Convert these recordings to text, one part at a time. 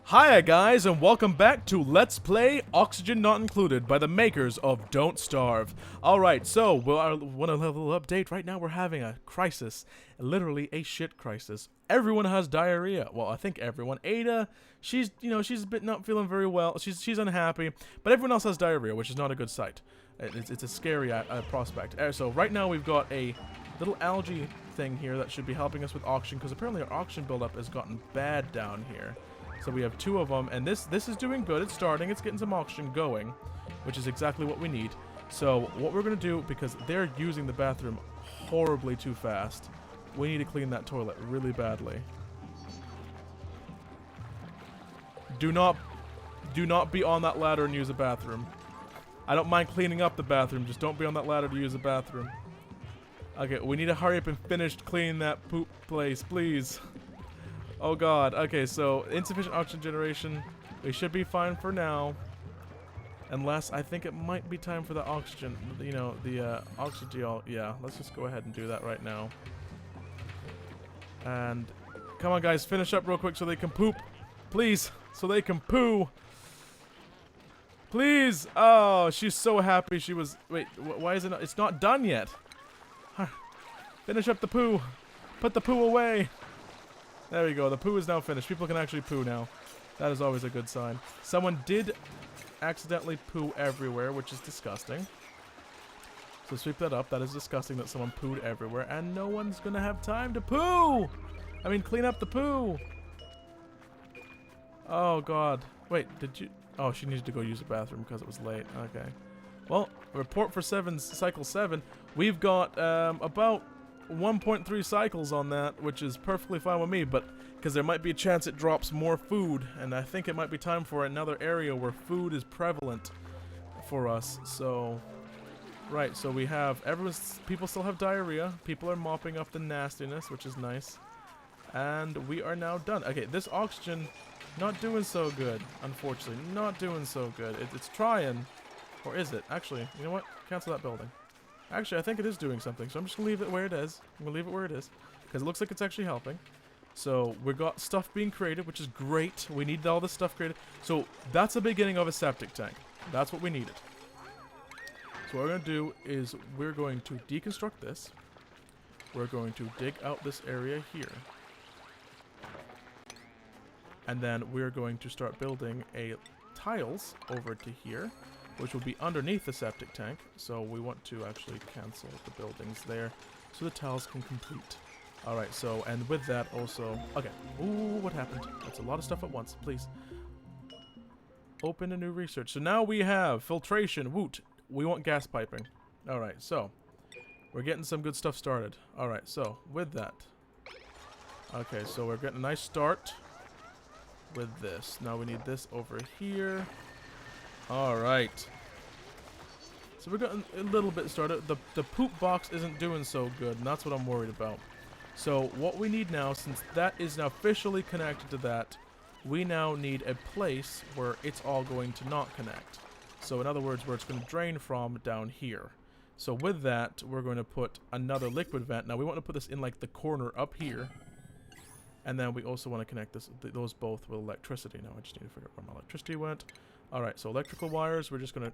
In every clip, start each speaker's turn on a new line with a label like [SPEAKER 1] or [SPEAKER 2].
[SPEAKER 1] Hiya guys, and welcome back to Let's Play Oxygen Not Included by the makers of Don't Starve. Alright, so, want a little update? Right now we're having a crisis. Literally a shit crisis. Everyone has diarrhea. Well, I think everyone. Ada, she's a bit not feeling very well. She's unhappy. But everyone else has diarrhea, which is not a good sight. It's a scary prospect. So right now we've got a little algae thing here that should be helping us with oxygen, because apparently our oxygen buildup has gotten bad down here. So we have two of them, and this is doing good. It's starting. It's getting some oxygen going, which is exactly what we need. So what we're going to do, because they're using the bathroom horribly too fast, we need to clean that toilet really badly. Do not be on that ladder and use the bathroom. I don't mind cleaning up the bathroom, just don't be on that ladder to use the bathroom. Okay, we need to hurry up and finish cleaning that poop place, please. Oh god, okay, so insufficient oxygen generation. We should be fine for now. Unless, I think it might be time for the oxygen, the oxygen. Yeah, let's just go ahead and do that right now. And, come on guys, finish up real quick so they can poop. Please, so they can poo. Please! Oh, she's so happy she was, wait, why is it not, it's not done yet. Finish up the poo. Put the poo away. There we go. The poo is now finished. People can actually poo now. That is always a good sign. Someone did accidentally poo everywhere, which is disgusting. So sweep that up. That is disgusting that someone pooed everywhere, and no one's gonna have time to poo! I mean, clean up the poo! Oh, God. Wait, did you... Oh, she needed to go use the bathroom because it was late. Okay. Well, report for cycle 7. We've got about 1.3 cycles on that, which is perfectly fine with me, but because there might be a chance it drops more food, and I think it might be time for another area where food is prevalent for us. So, right, so we have people still have diarrhea, people are mopping up the nastiness, which is nice, and we are now done. Okay, this oxygen not doing so good, unfortunately, not doing so good. It's trying, or is it? Actually, you know what? Cancel that building. Actually, I think it is doing something, so I'm just going to leave it where it is. I'm going to leave it where it is, because it looks like it's actually helping. So, we've got stuff being created, which is great. We need all this stuff created. So, that's the beginning of a septic tank. That's what we needed. So, what we're going to do is we're going to deconstruct this. We're going to dig out this area here. And then we're going to start building tiles over to here, which will be underneath the septic tank. So we want to actually cancel the buildings there so the tiles can complete. Alright, so, and with that also... Okay. Ooh, what happened? That's a lot of stuff at once. Please. Open a new research. So now we have filtration. Woot. We want gas piping. Alright, so we're getting some good stuff started. Alright, so with that. Okay, so we're getting a nice start with this. Now we need this over here. Alright. So we're getting a little bit started. The poop box isn't doing so good, and that's what I'm worried about. So what we need now, since that is now officially connected to that, we now need a place where it's all going to not connect. So in other words, where it's going to drain from down here. So with that, we're going to put another liquid vent. Now we want to put this in like the corner up here. And then we also want to connect those both with electricity. Now I just need to figure out where my electricity went. Alright, so electrical wires, we're just going to...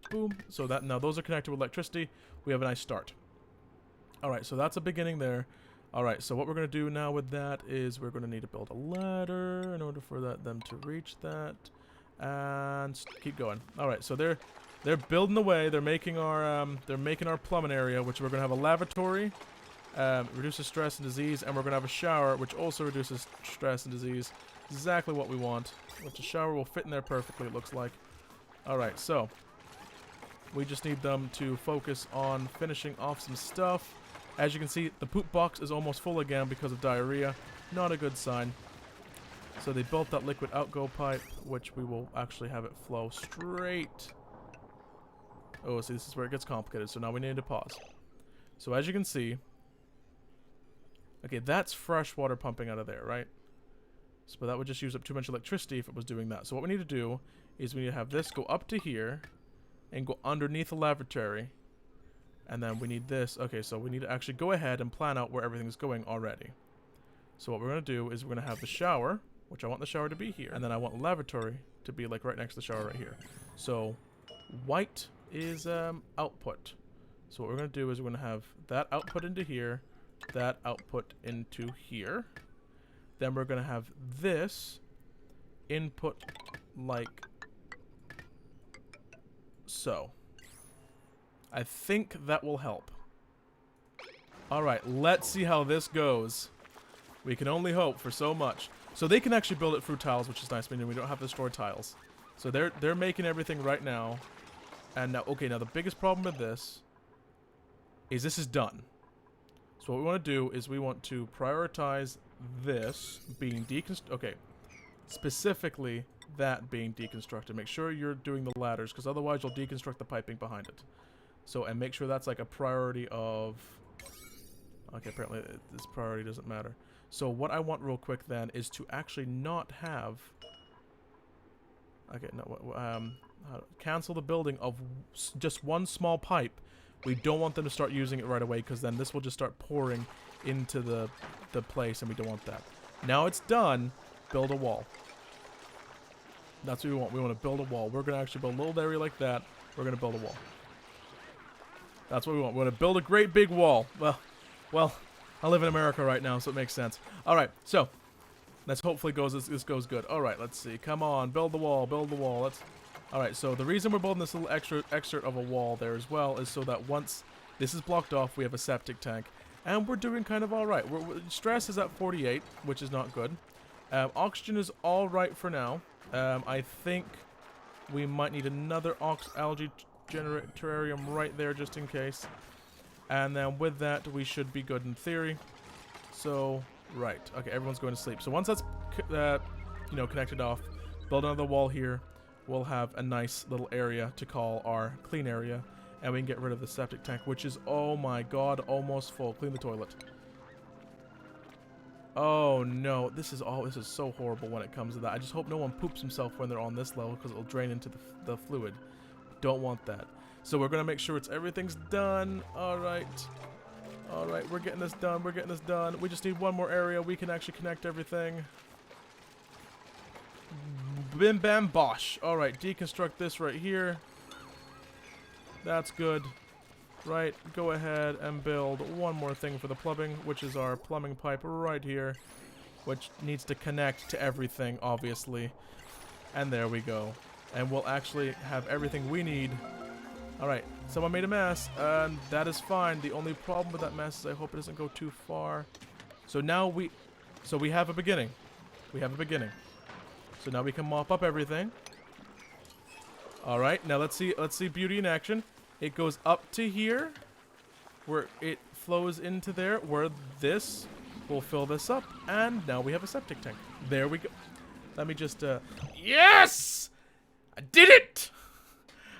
[SPEAKER 1] Boom. So that now those are connected with electricity. We have a nice start. Alright, so that's a beginning there. Alright, so what we're going to do now with that is we're going to need to build a ladder in order for them to reach that. And keep going. Alright, so they're building away. They're making our plumbing area, which we're going to have a lavatory. Reduces stress and disease, and we're going to have a shower, which also reduces stress and disease. Exactly what we want. Which the shower will fit in there perfectly, it looks like. Alright, so we just need them to focus on finishing off some stuff. As you can see, the poop box is almost full again because of diarrhea. Not a good sign. So they built that liquid outgo pipe, which we will actually have it flow straight. Oh, see, this is where it gets complicated, so now we need to pause. So as you can see, okay, that's fresh water pumping out of there, right? So that would just use up too much electricity if it was doing that. So what we need to do is we need to have this go up to here and go underneath the lavatory. And then we need this. Okay, so we need to actually go ahead and plan out where everything's going already. So what we're going to do is we're going to have the shower which I want the shower to be here. And then I want lavatory to be like right next to the shower right here. So white is output. So what we're going to do is we're going to have that output into here, that output into here. Then we're going to have this input like so. I think that will help. Alright, let's see how this goes. We can only hope for so much. So they can actually build it through tiles, which is nice, meaning we don't have to store tiles. So they're making everything right now. And now, okay, now the biggest problem with this is done. So what we want to do is we want to prioritize this being deconstructed. Okay, specifically that being deconstructed. Make sure you're doing the ladders, because otherwise you'll deconstruct the piping behind it. So, and make sure that's like a priority of... Okay, apparently this priority doesn't matter. So what I want real quick then is to actually not have... Okay, no, cancel the building of just one small pipe. We don't want them to start using it right away, because then this will just start pouring into the place, and we don't want that. Now it's done, build a wall. That's what we want. We want to build a wall. We're going to actually build a little area like that. We're going to build a wall. That's what we want. We want to build a great big wall. Well, I live in America right now, so it makes sense. All right, so let's hopefully this goes good. All right, let's see. Come on, build the wall, build the wall. All right, so the reason we're building this little excerpt of a wall there as well is so that once this is blocked off, we have a septic tank, and we're doing kind of all right. Stress is at 48, which is not good. Oxygen is all right for now. I think we might need another algae terrarium right there just in case. And then with that, we should be good in theory. So, right. Okay, everyone's going to sleep. So once that's, connected off, build another wall here. We'll have a nice little area to call our clean area. And we can get rid of the septic tank, which is, oh my god, almost full. Clean the toilet. Oh no, this is so horrible when it comes to that. I just hope no one poops himself when they're on this level, because it'll drain into the fluid. Don't want that. So we're gonna make sure everything's done. Alright, we're getting this done. We just need one more area. We can actually connect everything. Bim bam bosh. Alright, deconstruct this right here. That's good. Right, go ahead and build one more thing for the plumbing, which is our plumbing pipe right here, which needs to connect to everything, obviously. And there we go. And we'll actually have everything we need. Alright, someone made a mess, and that is fine. The only problem with that mess is I hope it doesn't go too far. So now we have a beginning. We have a beginning. So now we can mop up everything. Alright, now let's see beauty in action. It goes up to here, where it flows into there, where this will fill this up, and now we have a septic tank. There we go. Let me just, yes! I did it!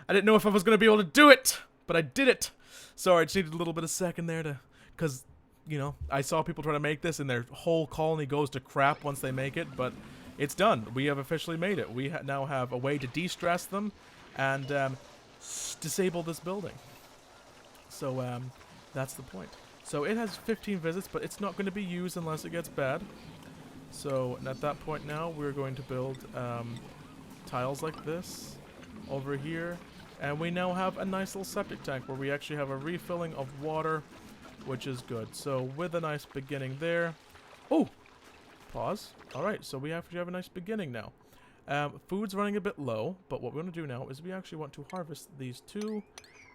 [SPEAKER 1] I didn't know if I was going to be able to do it, but I did it. Sorry, I just needed a little bit of second there because, I saw people try to make this, and their whole colony goes to crap once they make it, but it's done. We have officially made it. We now have a way to de-stress them, and, disable this building. So that's the point. So it has 15 visits, but it's not going to be used unless it gets bad. So at that point now, we're going to build tiles like this over here, and we now have a nice little septic tank where we actually have a refilling of water, which is good. So with a nice beginning there. Oh, pause. All right, so we actually have a nice beginning now. Food's running a bit low, but what we're going to do now is we actually want to harvest these two,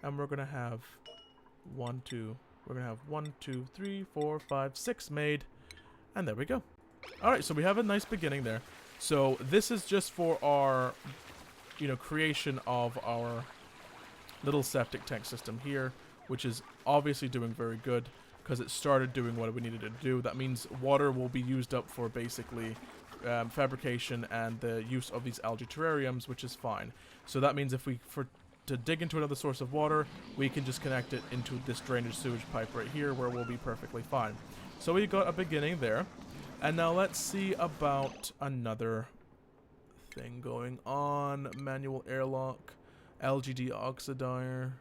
[SPEAKER 1] and we're going to have 1, 2, 3, 4, 5, 6 made, and there we go. Alright, so we have a nice beginning there. So this is just for our, creation of our little septic tank system here, which is obviously doing very good, because it started doing what we needed to do. That means water will be used up for basically fabrication and the use of these algae terrariums, which is fine. So that means if to dig into another source of water, we can just connect it into this drainage sewage pipe right here, where we'll be perfectly fine. So we got a beginning there, and now let's see about another thing going on. Manual airlock, algae deoxidizer.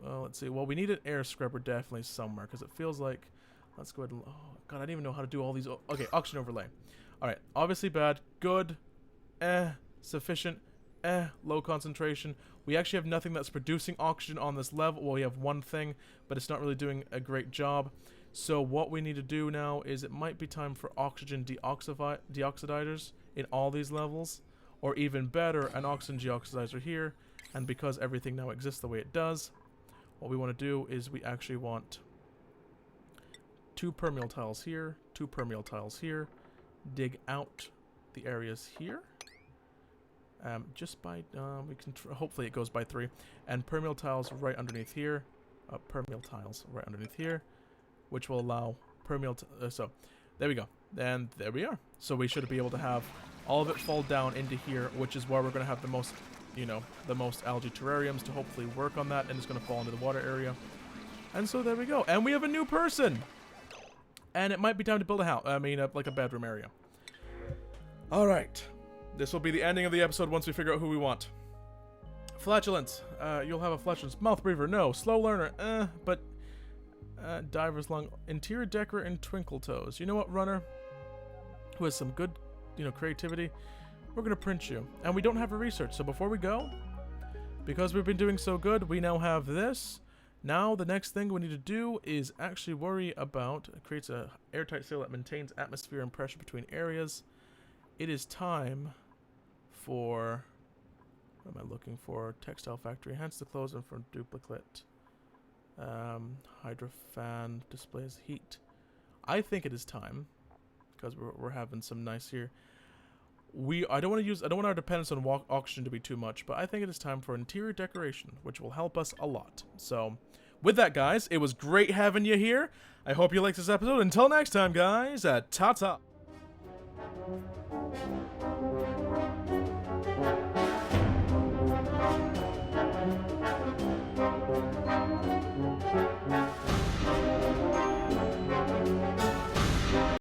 [SPEAKER 1] Let's see. Well, we need an air scrubber definitely somewhere, because it feels like. Let's go ahead and. Oh god, I didn't even know how to do all these. Okay, oxygen overlay. Alright, obviously bad. Good. Sufficient. Low concentration. We actually have nothing that's producing oxygen on this level. Well, we have one thing, but it's not really doing a great job. So what we need to do now is it might be time for oxygen deoxidizers in all these levels. Or even better, an oxygen deoxidizer here. And because everything now exists the way it does, what we want to do is we actually want 2 permeable tiles here, 2 permeable tiles here. Dig out the areas here. Just by, we can, hopefully it goes by 3. And permeable tiles right underneath here. Permeable tiles right underneath here. Which will allow permeable, so, there we go. And there we are. So we should be able to have all of it fall down into here, which is where we're going to have the most, you know, the most algae terrariums to hopefully work on that. And it's going to fall into the water area. And so there we go. And we have a new person! And it might be time to build a house. I mean, like a bedroom area. Alright. This will be the ending of the episode once we figure out who we want. Flatulence. You'll have a flatulence. Mouth breather. No. Slow learner. But... diver's lung. Interior decorator and twinkle toes. You know what, runner? Who has some good, you know, creativity? We're going to print you. And we don't have a research. So before we go, because we've been doing so good, we now have this. Now, the next thing we need to do is actually worry about... It creates a airtight seal that maintains atmosphere and pressure between areas. It is time for... What am I looking for? Textile factory. Enhance the clothes and for duplicate. Hydrofan displays heat. I think it is time, because we're having some nice here. I don't want our dependence on oxygen to be too much, but I think it is time for interior decoration, which will help us a lot. So, with that, guys, it was great having you here. I hope you liked this episode. Until next time, guys, ta-ta.